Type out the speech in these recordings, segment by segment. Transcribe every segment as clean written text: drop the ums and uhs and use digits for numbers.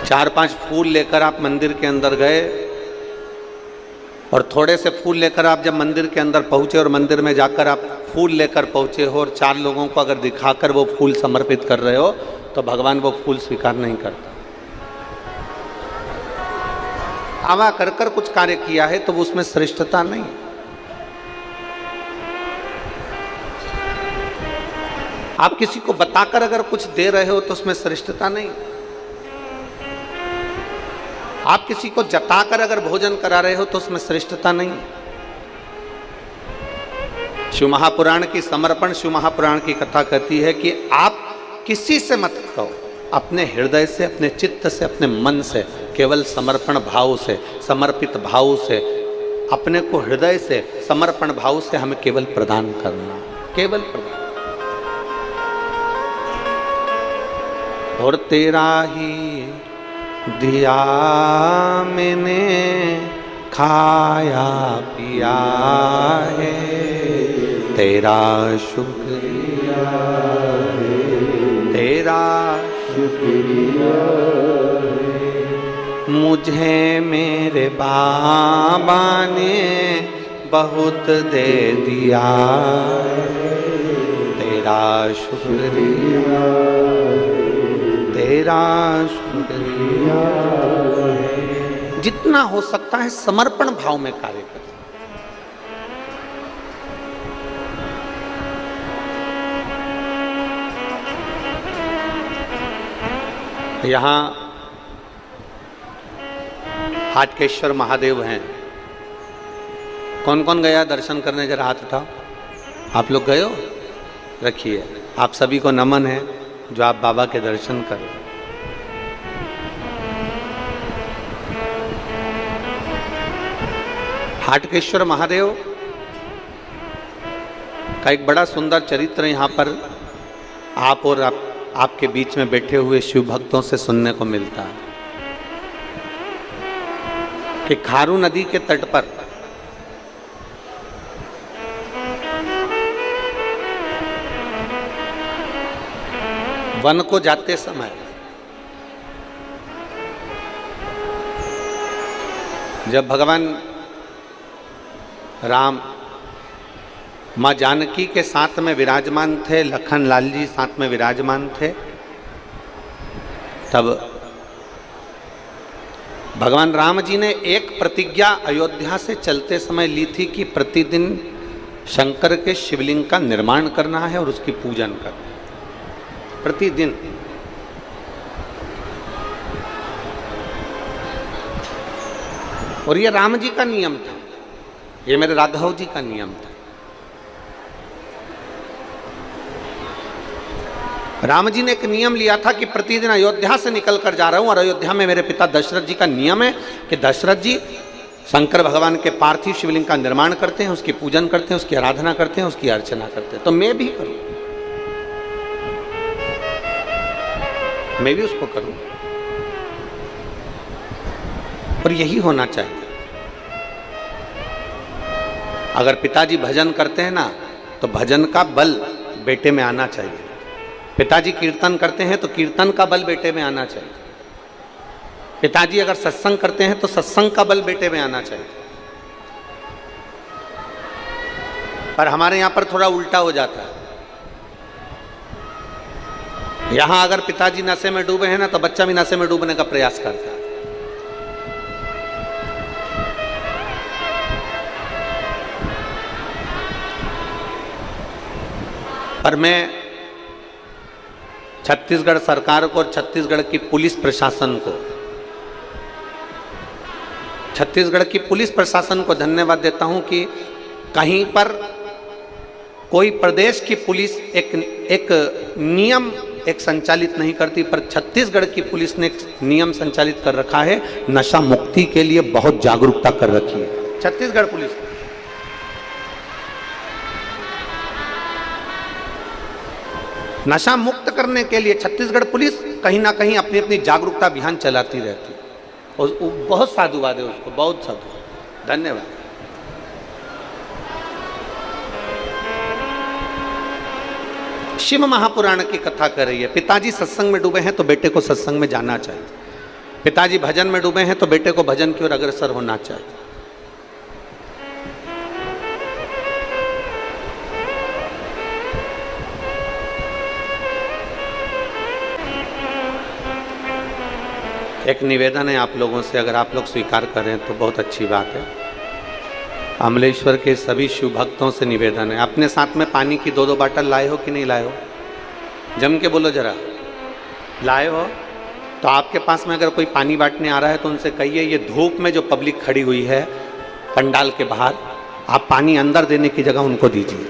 4-5 फूल लेकर आप मंदिर के अंदर गए और थोड़े से फूल लेकर आप जब मंदिर के अंदर पहुंचे और मंदिर में जाकर आप फूल लेकर पहुंचे हो और 4 लोगों को अगर दिखाकर वो फूल समर्पित कर रहे हो तो भगवान वो फूल स्वीकार नहीं करता। आवा कर कर कुछ कार्य किया है तो वो उसमें श्रेष्ठता नहीं। आप किसी को बताकर अगर कुछ दे रहे हो तो उसमें श्रेष्ठता नहीं। आप किसी को जताकर अगर भोजन करा रहे हो तो उसमें श्रेष्ठता नहीं। शिव महापुराण की समर्पण, शिव महापुराण की कथा कहती है कि आप किसी से मत कहो, अपने हृदय से, अपने चित्त से, अपने मन से, केवल समर्पण भाव से, समर्पित भाव से, अपने को हृदय से समर्पण भाव से हमें केवल प्रदान करना, केवल प्रदान। और तेरा ही दिया मैंने खाया पिया है, तेरा शुक्रिया है, तेरा शुक्रिया है। मुझे मेरे बाबा ने बहुत दे दिया, तेरा शुक्रिया, तेरा शुक्रिया। जितना हो सकता है समर्पण भाव में कार्य करें। यहाँ हाटकेश्वर महादेव हैं। कौन कौन गया दर्शन करने? जरा हाथ उठाओ। आप लोग गए हो? रखिए। आप सभी को नमन है जो आप बाबा के दर्शन करें। हाटकेश्वर महादेव का एक बड़ा सुंदर चरित्र यहाँ पर आप और आपके बीच में बैठे हुए शिव भक्तों से सुनने को मिलता है कि खारू नदी के तट पर वन को जाते समय जब भगवान राम माँ जानकी के साथ में विराजमान थे, लखन लाल जी साथ में विराजमान थे, तब भगवान राम जी ने एक प्रतिज्ञा अयोध्या से चलते समय ली थी कि प्रतिदिन शंकर के शिवलिंग का निर्माण करना है और उसकी पूजन करना है प्रतिदिन। और ये राम जी का नियम था, ये मेरे राघव जी का नियम था। राम जी ने एक नियम लिया था कि प्रतिदिन अयोध्या से निकल कर जा रहा हूं और अयोध्या में मेरे पिता दशरथ जी का नियम है कि दशरथ जी शंकर भगवान के पार्थिव शिवलिंग का निर्माण करते हैं, उसकी पूजन करते हैं, उसकी आराधना करते हैं, उसकी अर्चना करते हैं। तो मैं भी करूं, मैं भी उसको करूं। और यही होना चाहिए। अगर पिताजी भजन करते हैं ना तो भजन का बल बेटे में आना चाहिए। पिताजी कीर्तन करते हैं तो कीर्तन का बल बेटे में आना चाहिए। पिताजी अगर सत्संग करते हैं तो सत्संग का बल बेटे में आना चाहिए। पर हमारे यहां पर थोड़ा उल्टा हो जाता है। यहां अगर पिताजी नशे में डूबे हैं ना तो बच्चा भी नशे में डूबने का प्रयास करता है। पर मैं छत्तीसगढ़ सरकार को और छत्तीसगढ़ की पुलिस प्रशासन को, छत्तीसगढ़ की पुलिस प्रशासन को धन्यवाद देता हूं कि कहीं पर कोई प्रदेश की पुलिस एक नियम संचालित नहीं करती, पर छत्तीसगढ़ की पुलिस ने एक नियम संचालित कर रखा है, नशा मुक्ति के लिए बहुत जागरूकता कर रखी है छत्तीसगढ़ पुलिस। नशा मुक्त करने के लिए छत्तीसगढ़ पुलिस कहीं ना कहीं अपनी अपनी जागरूकता अभियान चलाती रहती है और बहुत साधुवाद है उसको, बहुत साधुवाद। धन्यवाद। शिव महापुराण की कथा कर रही है। पिताजी सत्संग में डूबे हैं तो बेटे को सत्संग में जाना चाहिए। पिताजी भजन में डूबे हैं तो बेटे को भजन की ओर अग्रसर होना चाहिए। एक निवेदन है आप लोगों से, अगर आप लोग स्वीकार करें तो बहुत अच्छी बात है। अमलेश्वर के सभी शिव भक्तों से निवेदन है, अपने साथ में पानी की 2-2 बाटल लाए हो कि नहीं लाए हो? जम के बोलो जरा, लाए हो? तो आपके पास में अगर कोई पानी बांटने आ रहा है तो उनसे कहिए ये धूप में जो पब्लिक खड़ी हुई है पंडाल के बाहर, आप पानी अंदर देने की जगह उनको दीजिए।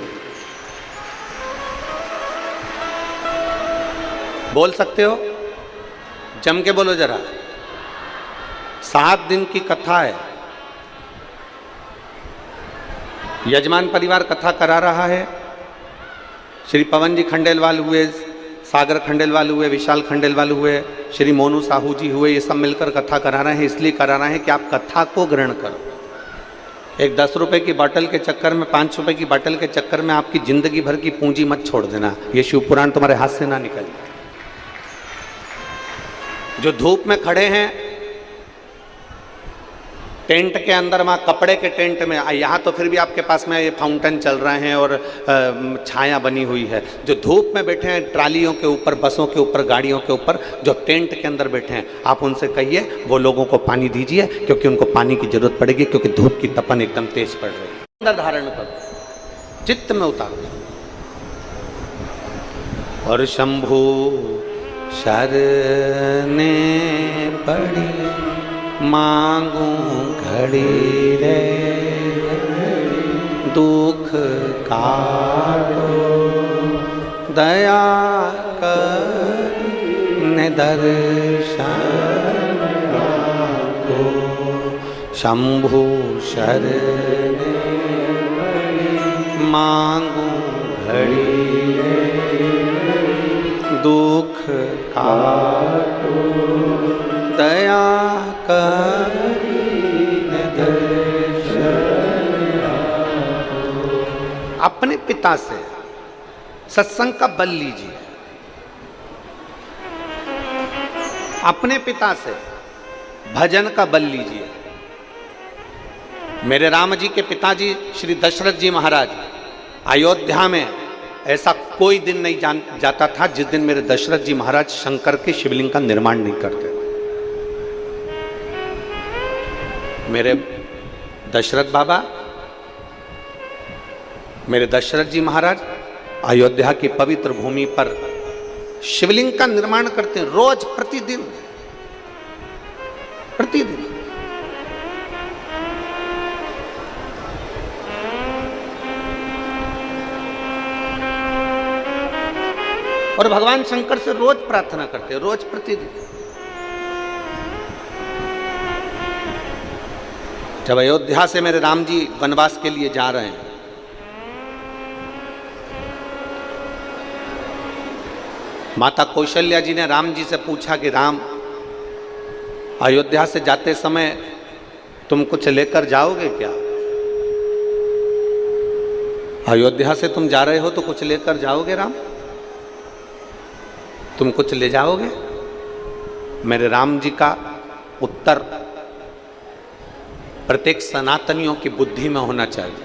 बोल सकते हो? जम के बोलो जरा। 7 दिन की कथा है, यजमान परिवार कथा करा रहा है। श्री पवन जी खंडेलवाल हुए, सागर खंडेलवाल हुए, विशाल खंडेलवाल हुए, श्री मोनू साहू जी हुए, ये सब मिलकर कथा करा रहे हैं। इसलिए करा रहे हैं कि आप कथा को ग्रहण करो। एक 10 रुपए की बोतल के चक्कर में, 5 रुपए की बोतल के चक्कर में आपकी जिंदगी भर की पूंजी मत छोड़ देना। ये शिव पुराण तुम्हारे हाथ से ना निकले। जो धूप में खड़े हैं टेंट के अंदर, वहाँ कपड़े के टेंट में, यहाँ तो फिर भी आपके पास में ये फाउंटेन चल रहे हैं और छाया बनी हुई है। जो धूप में बैठे हैं ट्रालियों के ऊपर, बसों के ऊपर, गाड़ियों के ऊपर, जो टेंट के अंदर बैठे हैं, आप उनसे कहिए वो लोगों को पानी दीजिए, क्योंकि उनको पानी की जरूरत पड़ेगी, क्योंकि धूप की तपन एकदम तेज पड़ रही है। अंदर धारण करो, चित्त में उतारो। और शंभु शरने पड़ी मांगू घड़ी रे, दुख काटो दया कर दर्शन को। शंभु शरने मांगू घड़ी रे, दुख काटो दया अपने पिता से सत्संग का बल लीजिए, अपने पिता से भजन का बल लीजिए। मेरे राम जी के पिताजी श्री दशरथ जी महाराज, अयोध्या में ऐसा कोई दिन नहीं जाता था जिस दिन मेरे दशरथ जी महाराज शंकर के शिवलिंग का निर्माण नहीं करते। मेरे दशरथ बाबा, मेरे दशरथ जी महाराज अयोध्या की पवित्र भूमि पर शिवलिंग का निर्माण करते हैं, रोज, प्रतिदिन प्रतिदिन। और भगवान शंकर से रोज प्रार्थना करते हैं, रोज, प्रतिदिन। जब अयोध्या से मेरे राम जी वनवास के लिए जा रहे हैं, माता कौशल्या जी ने राम जी से पूछा कि राम, अयोध्या से जाते समय तुम कुछ लेकर जाओगे क्या? अयोध्या से तुम जा रहे हो तो कुछ लेकर जाओगे राम? तुम कुछ ले जाओगे? मेरे राम जी का उत्तर प्रत्येक सनातनियों की बुद्धि में होना चाहिए।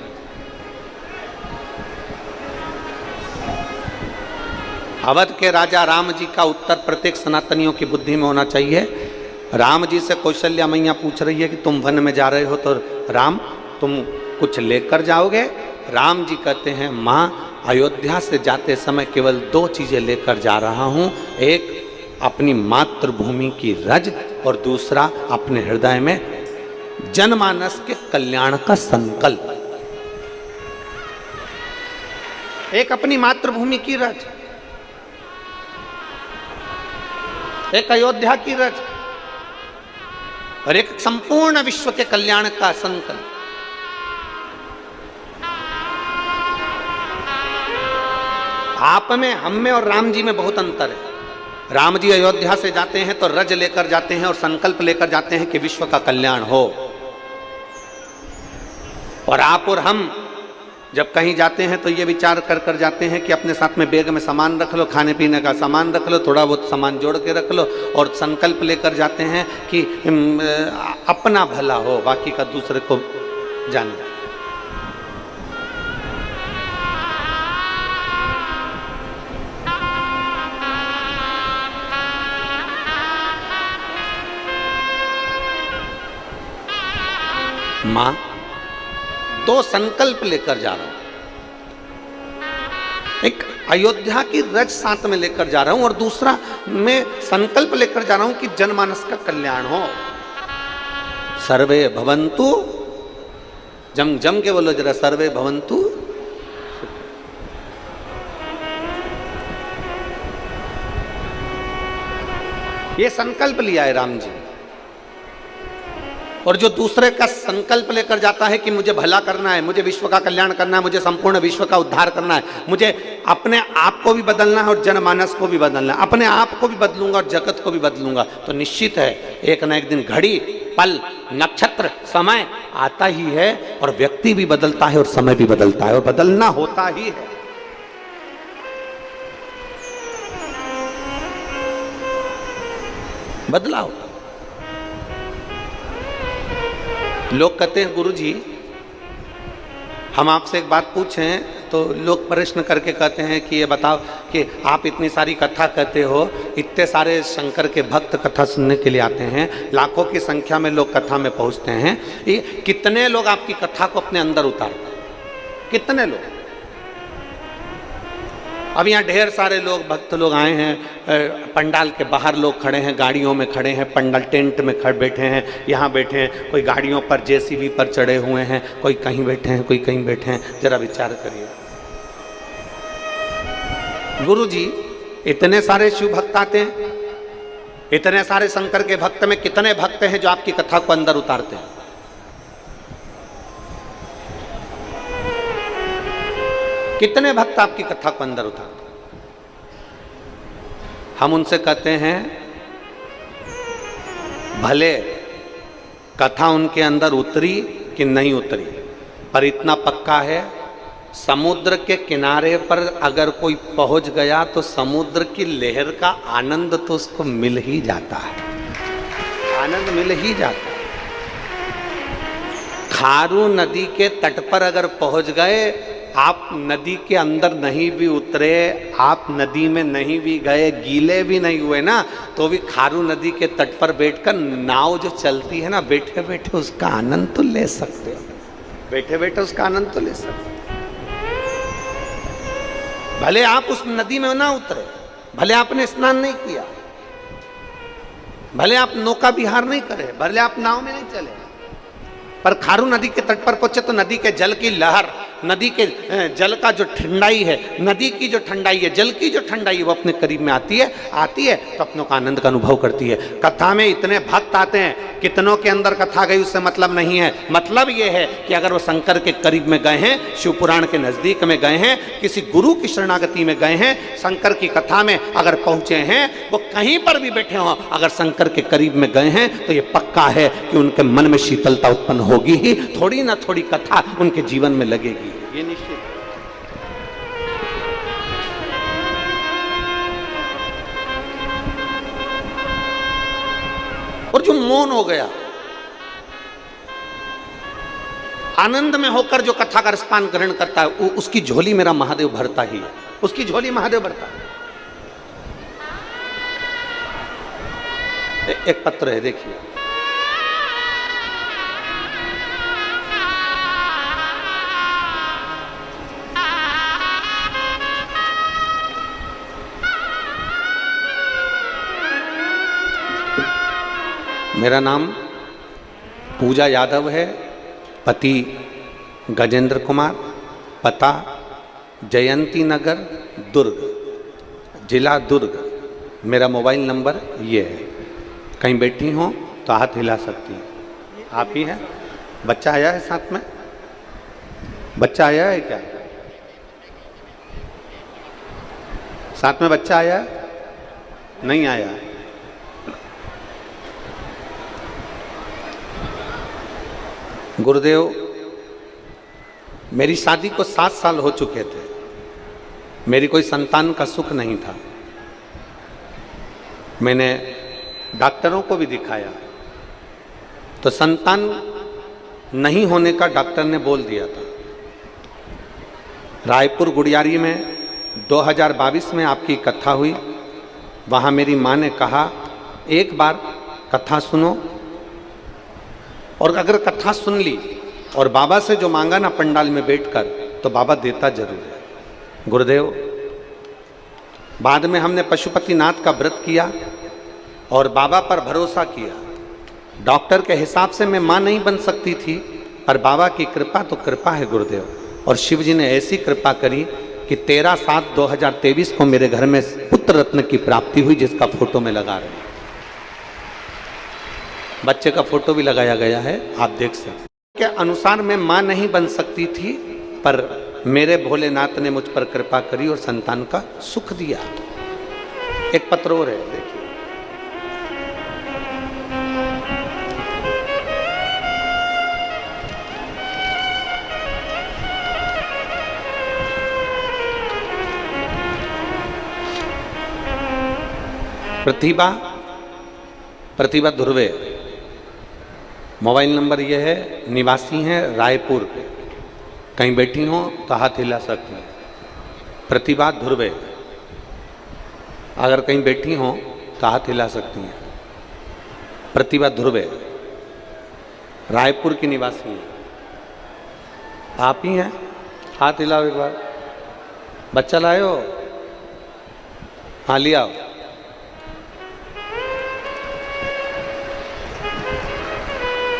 अवध के राजा राम जी का उत्तर प्रत्येक सनातनियों की बुद्धि में होना चाहिए। राम जी से कौशल्या मैया पूछ रही है कि तुम वन में जा रहे हो तो राम तुम कुछ लेकर जाओगे? राम जी कहते हैं, माँ, अयोध्या से जाते समय केवल 2 चीजें लेकर जा रहा हूं, एक अपनी मातृभूमि की रज और दूसरा अपने हृदय में जनमानस के कल्याण का संकल्प। एक अपनी मातृभूमि की रज, एक अयोध्या की रज, और एक संपूर्ण विश्व के कल्याण का संकल्प। आप में, हम में और राम जी में बहुत अंतर है। राम जी अयोध्या से जाते हैं तो रज लेकर जाते हैं और संकल्प लेकर जाते हैं कि विश्व का कल्याण हो, और आप और हम जब कहीं जाते हैं तो ये विचार कर कर जाते हैं कि अपने साथ में बैग में सामान रख लो, खाने पीने का सामान रख लो, थोड़ा बहुत सामान जोड़ के रख लो, और संकल्प लेकर जाते हैं कि अपना भला हो, बाकी का दूसरे को जाने। मां, दो संकल्प लेकर जा रहा हूं। एक अयोध्या की रज साथ में लेकर जा रहा हूं, और दूसरा मैं संकल्प लेकर जा रहा हूं कि जनमानस का कल्याण हो। सर्वे भवन्तु, जम जम के बोलो जरा, सर्वे भवन्तु। ये संकल्प लिया है राम जी। और जो दूसरे का संकल्प लेकर जाता है कि मुझे भला करना है, मुझे विश्व का कल्याण करना है, मुझे संपूर्ण विश्व का उद्धार करना है, मुझे अपने आप को भी बदलना है और जनमानस को भी बदलना है, अपने आप को भी बदलूंगा और जगत को भी बदलूंगा, तो निश्चित है एक न एक दिन घड़ी, पल, नक्षत्र, समय आता ही है, और व्यक्ति भी बदलता है और समय भी बदलता है, और बदलना होता ही है। बदलाव। लोग कहते हैं गुरुजी हम आपसे एक बात पूछें, तो लोग प्रश्न करके कहते हैं कि ये बताओ कि आप इतनी सारी कथा कहते हो, इतने सारे शंकर के भक्त कथा सुनने के लिए आते हैं, लाखों की संख्या में लोग कथा में पहुंचते हैं, ये कितने लोग आपकी कथा को अपने अंदर उतारते हैं? कितने लोग? अब यहाँ ढेर सारे लोग भक्त लोग आए हैं, पंडाल के बाहर लोग खड़े हैं, गाड़ियों में खड़े हैं, पंडाल टेंट में खड़े बैठे हैं, यहाँ बैठे हैं, कोई गाड़ियों पर जेसीबी पर चढ़े हुए हैं, कोई कहीं बैठे हैं, कोई कहीं बैठे हैं। जरा विचार करिए गुरुजी, इतने सारे शिव भक्त आते हैं, इतने सारे शंकर के भक्त में कितने भक्त हैं जो आपकी कथा को अंदर उतारते हैं? कितने भक्त आपकी कथा को अंदर उतारते हैं? हम उनसे कहते हैं भले कथा उनके अंदर उतरी कि नहीं उतरी, पर इतना पक्का है समुद्र के किनारे पर अगर कोई पहुंच गया तो समुद्र की लहर का आनंद तो उसको मिल ही जाता है, आनंद मिल ही जाता है। खारू नदी के तट पर अगर पहुंच गए, आप नदी के अंदर नहीं भी उतरे, आप नदी में नहीं भी गए, गीले भी नहीं हुए ना, तो भी खारू नदी के तट पर बैठकर नाव जो चलती है ना, बैठे बैठे उसका आनंद तो ले सकते हो, बैठे बैठे उसका आनंद तो ले सकते हो। भले आप उस नदी में ना उतरे, भले आपने स्नान नहीं किया, भले आप नौका विहार नहीं करे, भले आप नाव में नहीं चले, पर खारू नदी के तट पर पहुंचे तो नदी के जल की लहर, नदी के जल का जो ठंडाई है, नदी की जो ठंडाई है, जल की जो ठंडाई है, वो अपने करीब में आती है तो अपनों का आनंद का अनुभव करती है। कथा में इतने भक्त आते हैं, कितनों के अंदर कथा गई उससे मतलब नहीं है। मतलब ये है कि अगर वो शंकर के करीब में गए हैं, शिव पुराण के नजदीक में गए हैं, किसी गुरु की शरणागति में गए हैं, शंकर की कथा में अगर पहुंचे हैं, वो कहीं पर भी बैठे हों, अगर शंकर के करीब में गए हैं तो ये पक्का है कि उनके मन में शीतलता उत्पन्न होगी ही, थोड़ी ना थोड़ी कथा उनके जीवन में लगेगी, ये निश्चित। और जो मौन हो गया, आनंद में होकर जो कथा का रसपान ग्रहण करता है, उसकी झोली मेरा महादेव भरता ही है, उसकी झोली महादेव भरता है। एक पत्र है, देखिए, मेरा नाम पूजा यादव है, पति गजेंद्र कुमार, पता जयंती नगर, दुर्ग, जिला दुर्ग। मेरा मोबाइल नंबर ये है, कहीं बैठी हो तो हाथ हिला सकती हैं। आप ही हैं? बच्चा आया है साथ में? बच्चा आया है क्या? साथ में बच्चा आया है? नहीं आया। गुरुदेव मेरी शादी को 7 साल हो चुके थे, मेरी कोई संतान का सुख नहीं था। मैंने डॉक्टरों को भी दिखाया तो संतान नहीं होने का डॉक्टर ने बोल दिया था। रायपुर गुड़ियारी में 2022 में आपकी कथा हुई, वहाँ मेरी माँ ने कहा एक बार कथा सुनो, और अगर कथा सुन ली और बाबा से जो मांगा ना पंडाल में बैठकर, तो बाबा देता जरूर है। गुरुदेव, बाद में हमने पशुपतिनाथ का व्रत किया और बाबा पर भरोसा किया। डॉक्टर के हिसाब से मैं माँ नहीं बन सकती थी, पर बाबा की कृपा तो कृपा है गुरुदेव। और शिव जी ने ऐसी कृपा करी कि 13/7/2023 को मेरे घर में पुत्र रत्न की प्राप्ति हुई, जिसका फोटो में लगा रहे हैं। बच्चे का फोटो भी लगाया गया है, आप देख सकते। के अनुसार मैं माँ नहीं बन सकती थी, पर मेरे भोलेनाथ ने मुझ पर कृपा करी और संतान का सुख दिया। एक पत्र और है, देखिए। प्रतिभा ध्रुवे, मोबाइल नंबर ये है, निवासी हैं रायपुर के। कहीं बैठी हो तो हाथ हिला सकती हैं। प्रतिभा ध्रुवे, अगर कहीं बैठी हो तो हाथ हिला सकती हैं। प्रतिभा ध्रुवे रायपुर की निवासी हैं। आप ही हैं? हाथ हिलाओ एक बार। बच्चा लाए हो? हाँ, लिया।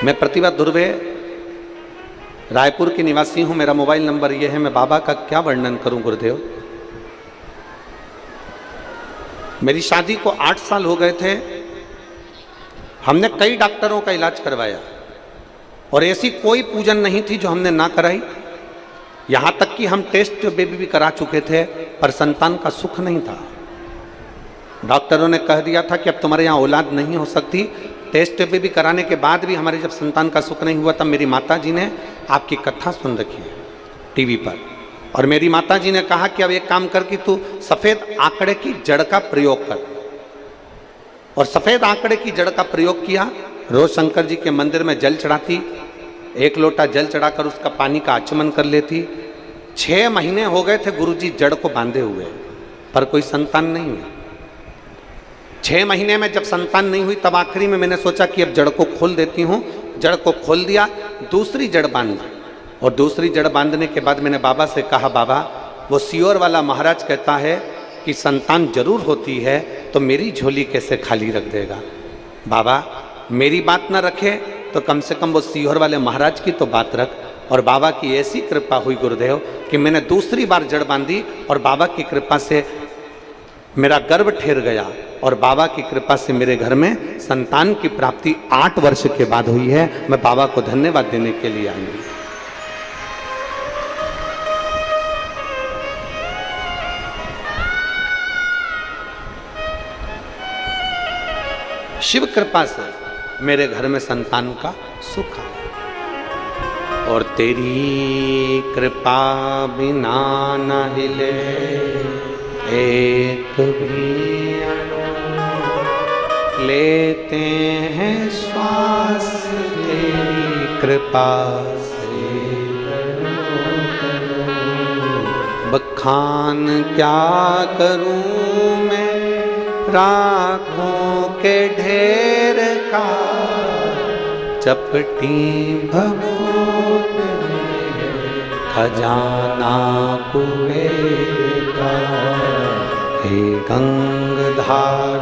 मैं प्रतिभा ध्रुवे रायपुर की निवासी हूं। मेरा मोबाइल नंबर यह है। मैं बाबा का क्या वर्णन करूं गुरुदेव। मेरी शादी को 8 साल हो गए थे। हमने कई डॉक्टरों का इलाज करवाया और ऐसी कोई पूजन नहीं थी जो हमने ना कराई। यहां तक कि हम टेस्ट बेबी भी करा चुके थे, पर संतान का सुख नहीं था। डॉक्टरों ने कह दिया था कि अब तुम्हारे यहाँ औलाद नहीं हो सकती। टेस्ट बेबी कराने के बाद भी हमारे जब संतान का सुख नहीं हुआ, तब मेरी माता जी ने आपकी कथा सुन रखी है टीवी पर, और मेरी माता जी ने कहा कि अब एक काम कर कि तू सफ़ेद आंकड़े की जड़ का प्रयोग कर। और सफ़ेद आंकड़े की जड़ का प्रयोग किया। रोज शंकर जी के मंदिर में जल चढ़ाती, 1 लोटा जल चढ़ाकर उसका पानी का आचमन कर लेती। 6 महीने हो गए थे गुरुजी जड़ को बांधे हुए, पर कोई संतान नहीं हुई। 6 महीने में जब संतान नहीं हुई, तब आखिरी में मैंने सोचा कि अब जड़ को खोल देती हूँ। जड़ को खोल दिया, दूसरी जड़ बांधी, और दूसरी जड़ बांधने के बाद मैंने बाबा से कहा, बाबा वो सियोर वाला महाराज कहता है कि संतान जरूर होती है, तो मेरी झोली कैसे खाली रख देगा। बाबा मेरी बात ना रखे तो कम से कम वो सियोर वाले महाराज की तो बात रख। और बाबा की ऐसी कृपा हुई गुरुदेव कि मैंने दूसरी बार जड़ बांधी, और बाबा की कृपा से मेरा गर्भ ठहर गया, और बाबा की कृपा से मेरे घर में संतान की प्राप्ति 8 वर्ष के बाद हुई है। मैं बाबा को धन्यवाद देने के लिए आई हूं। शिव कृपा से मेरे घर में संतान का सुख है। और तेरी कृपा बिना न हिले एक भी अणु, लेते हैं श्वास तेरी कृपा से। बखान क्या करूं मैं राखों के ढेर का, चपटी भभूत खजाना कुबेर का। हे गंगधार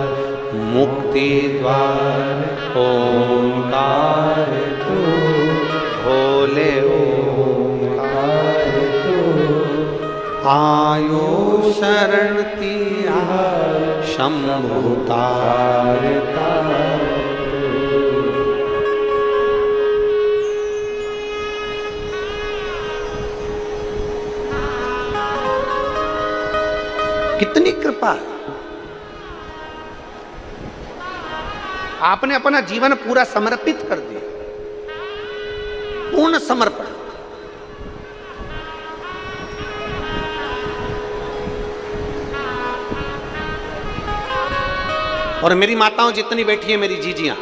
मुक्ति द्वार ओंकार तू, भोले ओंकार तू। आयो शरण तिया शंभु तारका। कितनी कृपा है। आपने अपना जीवन पूरा समर्पित कर दिया, पूर्ण समर्पण। और मेरी माताओं जितनी बैठी है मेरी जीजियां,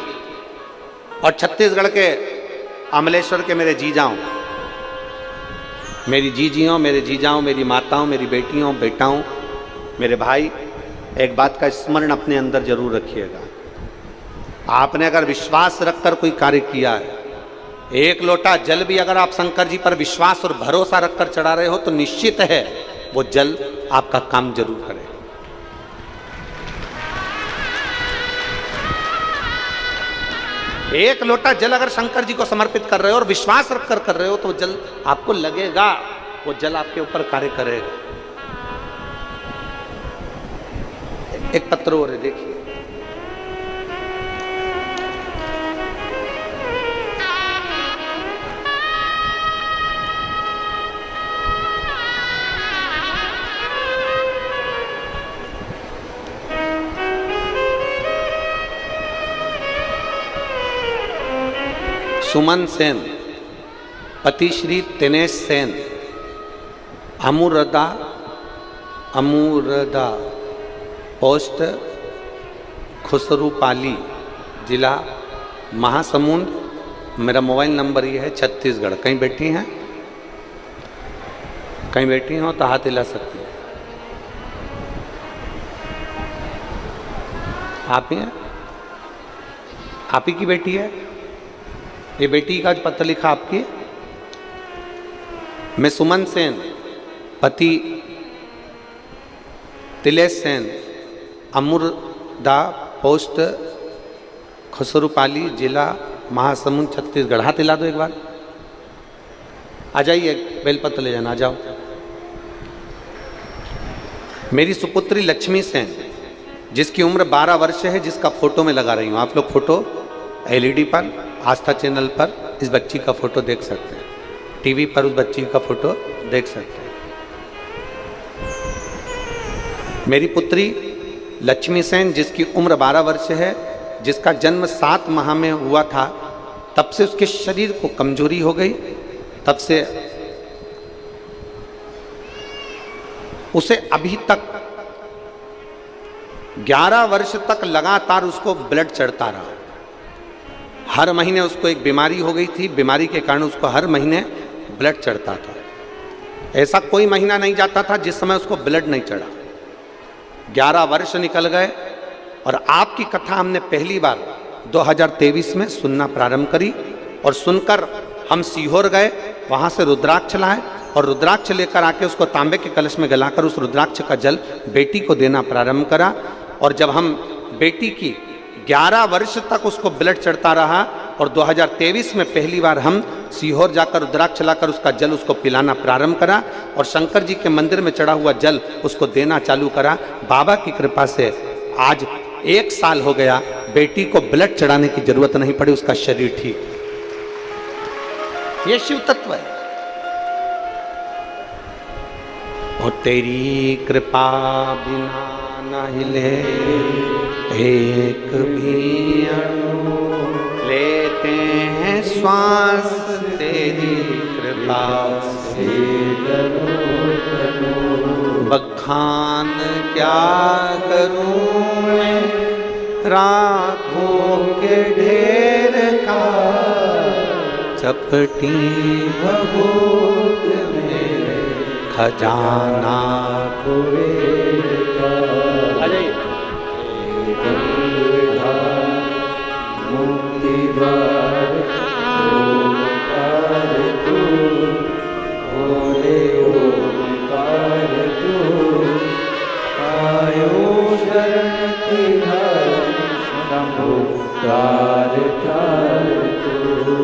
और छत्तीसगढ़ के अमलेश्वर के मेरे जीजाओं, मेरी जीजियों, मेरे जीजाओं, मेरी माताओं, मेरी बेटियों, बेटाओं, मेरे भाई, एक बात का स्मरण अपने अंदर जरूर रखिएगा। आपने अगर विश्वास रखकर कोई कार्य किया है, एक लोटा जल भी अगर आप शंकर जी पर विश्वास और भरोसा रखकर चढ़ा रहे हो, तो निश्चित है वो जल आपका काम जरूर करेगा। एक लोटा जल अगर शंकर जी को समर्पित कर रहे हो और विश्वास रखकर कर रहे हो, तो जल आपको लगेगा, वो जल आपके ऊपर कार्य करेगा। एक पत्र और है, देखिए। सुमन सेन, पति श्री दिनेश सेन, अमूरदा पोस्ट खुसरूपाली, जिला महासमुंद। मेरा मोबाइल नंबर ये है, छत्तीसगढ़। कहीं बैठी हैं, कहीं बैठी हो तो हाथ हिला सकती हैं। आप ही हैं? आप ही की बेटी है? ये बेटी का जो पत्र लिखा आपकी? मैं सुमन सेन, पति तिलेश सेन, अमूरदा पोस्ट खुसरूपाली, जिला महासमुंद, छत्तीसगढ़। हाथ हिला दो एक बार। आ जाइए, बेलपत्र ले जाना, आ जाओ। मेरी सुपुत्री लक्ष्मी सेन, जिसकी उम्र 12 वर्ष है, जिसका फोटो मैं लगा रही हूँ। आप लोग फोटो एलईडी पर, आस्था चैनल पर इस बच्ची का फोटो देख सकते हैं, टीवी पर उस बच्ची का फोटो देख सकते हैं। मेरी पुत्री लक्ष्मी सेन, जिसकी उम्र 12 वर्ष है, जिसका जन्म 7 माह में हुआ था, तब से उसके शरीर को कमजोरी हो गई। तब से उसे अभी तक 11 वर्ष तक लगातार उसको ब्लड चढ़ता रहा। हर महीने उसको एक बीमारी हो गई थी, बीमारी के कारण उसको हर महीने ब्लड चढ़ता था। ऐसा कोई महीना नहीं जाता था जिस समय उसको ब्लड नहीं चढ़ा। 11 वर्ष निकल गए और आपकी कथा हमने पहली बार 2023 में सुनना प्रारंभ करी, और सुनकर हम सीहोर गए, वहाँ से रुद्राक्ष लाए और रुद्राक्ष लेकर आके उसको तांबे के कलश में गलाकर उस रुद्राक्ष का जल बेटी को देना प्रारंभ करा। और जब हम बेटी की 11 वर्ष तक उसको ब्लड चढ़ता रहा, और 2023 में पहली बार हम सीहोर जाकर रुद्राक्ष लाकर उसका जल उसको पिलाना प्रारंभ करा, और शंकर जी के मंदिर में चढ़ा हुआ जल उसको देना चालू करा। बाबा की कृपा से आज 1 साल हो गया, बेटी को ब्लड चढ़ाने की जरूरत नहीं पड़ी, उसका शरीर ठीक। ये शिव तत्व है। और तेरी कृपा बिना न हिले एक भी अणु, लेते हैं श्वास तेरी कृपा से। बखान क्या करूं मैं राखों के ढेर का, चपटी भभूत में खजाना कुबेर का। मुक्ति द्वार ओंकार तू, भोले ओंकार तू, आयो शरण तिहारी नमोकार चार तू।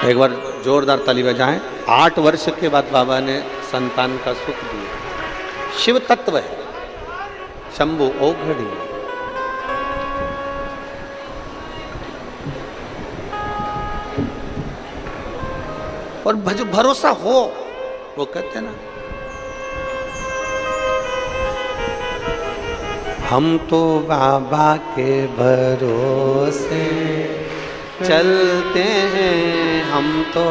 एक बार जोरदार ताली बजाएं। 8 वर्ष के बाद बाबा ने संतान का सुख दिया। शिव तत्व है, शंभु ओघड़ी। और जो भरोसा हो, वो कहते हैं ना, हम तो बाबा के भरोसे चलते हैं, हम तो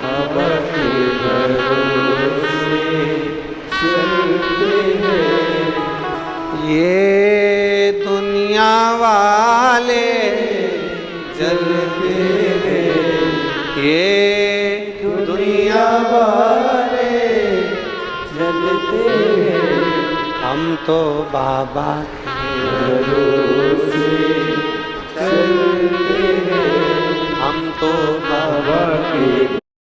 बाबा के भरोसे चलते हैं। ये दुनिया वाले चलते हैं, ये दुनिया वाले चलते हैं। हम तो बाबा भरोसे चलते हैं, हम तो बाबा के